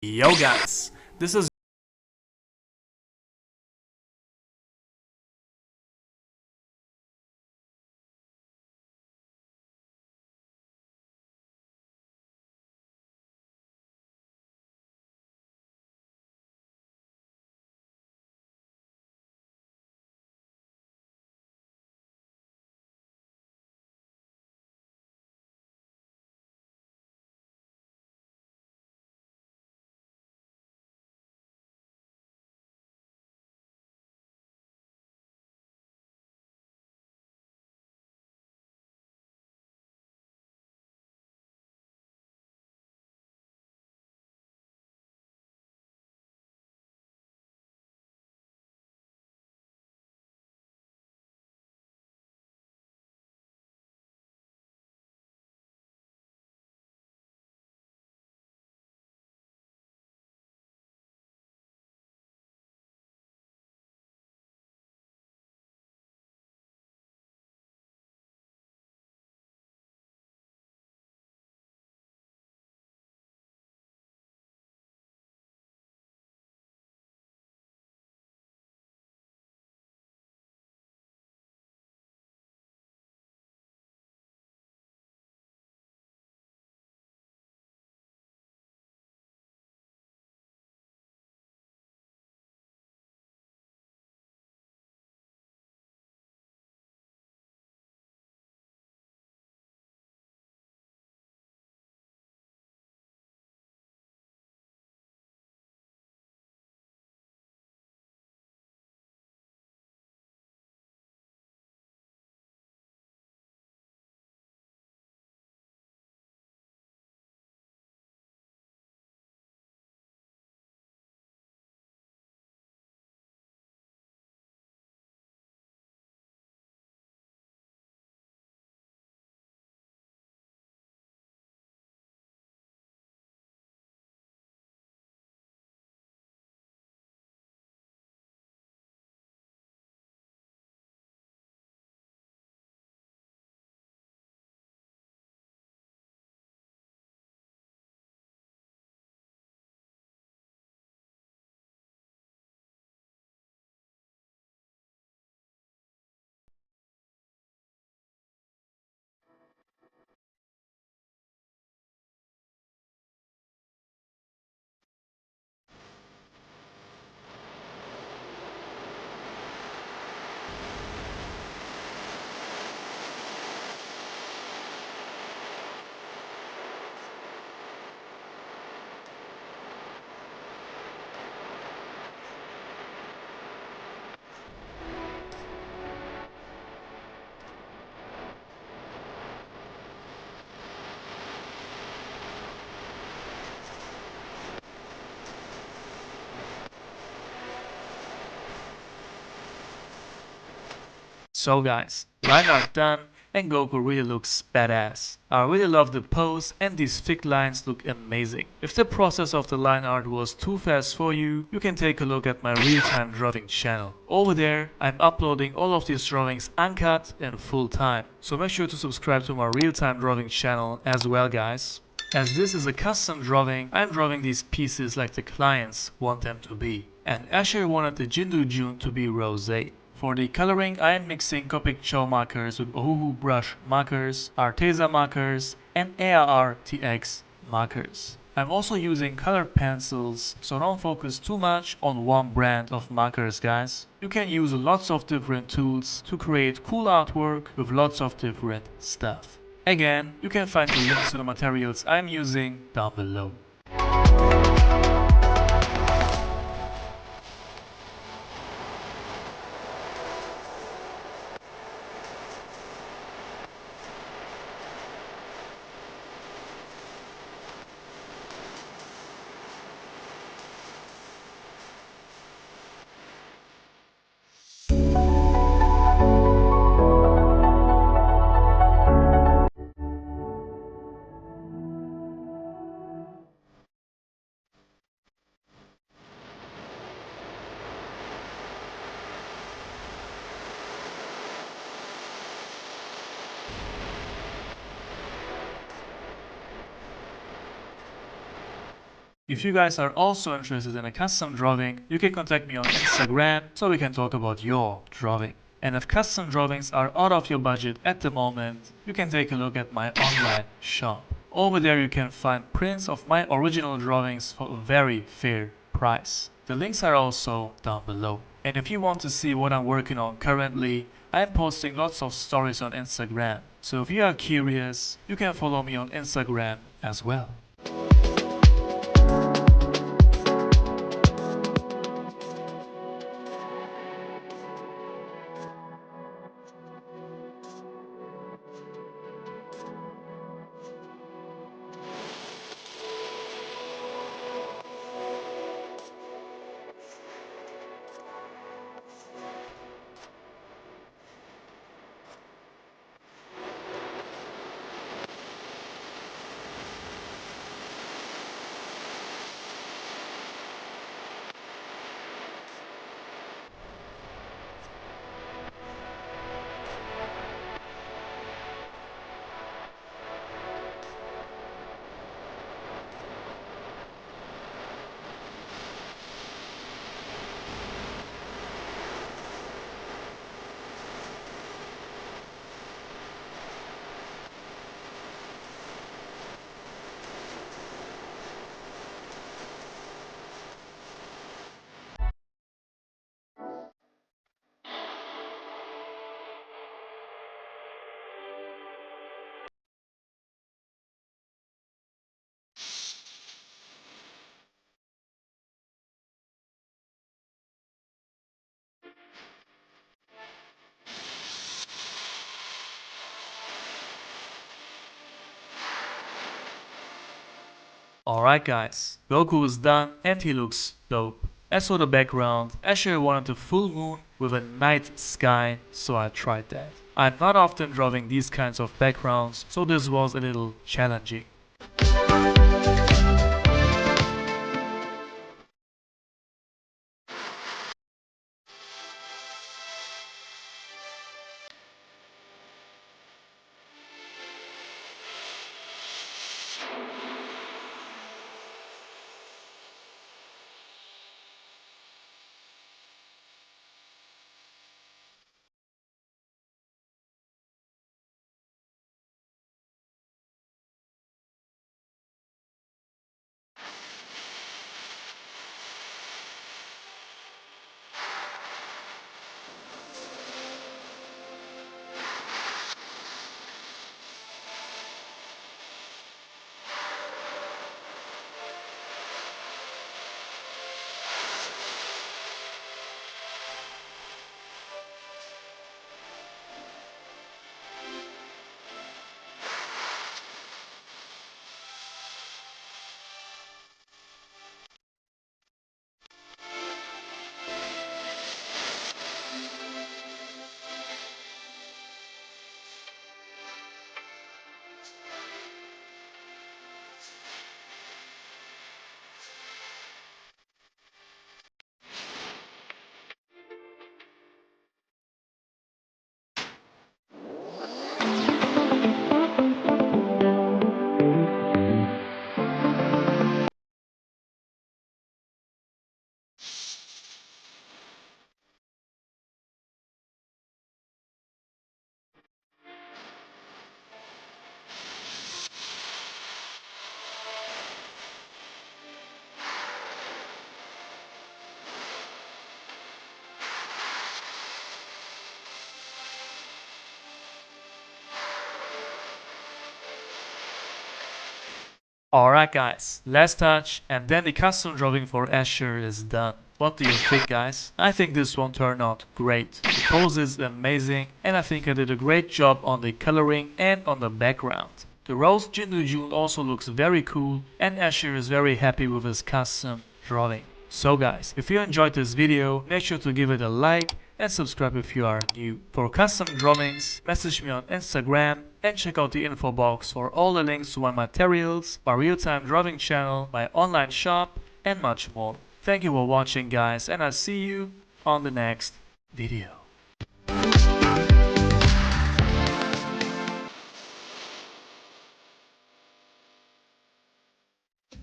Yo guys, this is so guys, line art done and Goku really looks badass. I really love the pose and these thick lines look amazing. If the process of the line art was too fast for you, you can take a look at my real-time drawing channel. Over there, I'm uploading all of these drawings uncut and full time. So make sure to subscribe to my real-time drawing channel as well guys. As this is a custom drawing, I'm drawing these pieces like the clients want them to be. And Asher wanted the JinduJun to be rosé. For the coloring, I am mixing Copic Cho markers with Ohuhu brush markers, Arteza markers, and ARRTX markers. I'm also using colored pencils, so don't focus too much on one brand of markers guys. You can use lots of different tools to create cool artwork with lots of different stuff. Again, you can find the links to the materials I'm using down below. If you guys are also interested in a custom drawing, you can contact me on Instagram so we can talk about your drawing. And if custom drawings are out of your budget at the moment, you can take a look at my online shop. Over there you can find prints of my original drawings for a very fair price. The links are also down below. And if you want to see what I'm working on currently, I'm posting lots of stories on Instagram. So if you are curious, you can follow me on Instagram as well. Alright guys, Goku is done and he looks dope. As for the background, Asher wanted a full moon with a night sky, so I tried that. I'm not often drawing these kinds of backgrounds, so this was a little challenging. Alright guys, last touch and then the custom drawing for Asher is done. What do you think guys? I think this one turned out great. The pose is amazing and I think I did a great job on the coloring and on the background. The rose JinduJun also looks very cool and Asher is very happy with his custom drawing. So guys, if you enjoyed this video, make sure to give it a like and subscribe if you are new. For custom drawings, message me on Instagram and check out the info box for all the links to my materials, my real-time drawing channel, my online shop, and much more. Thank you for watching guys and I'll see you on the next video.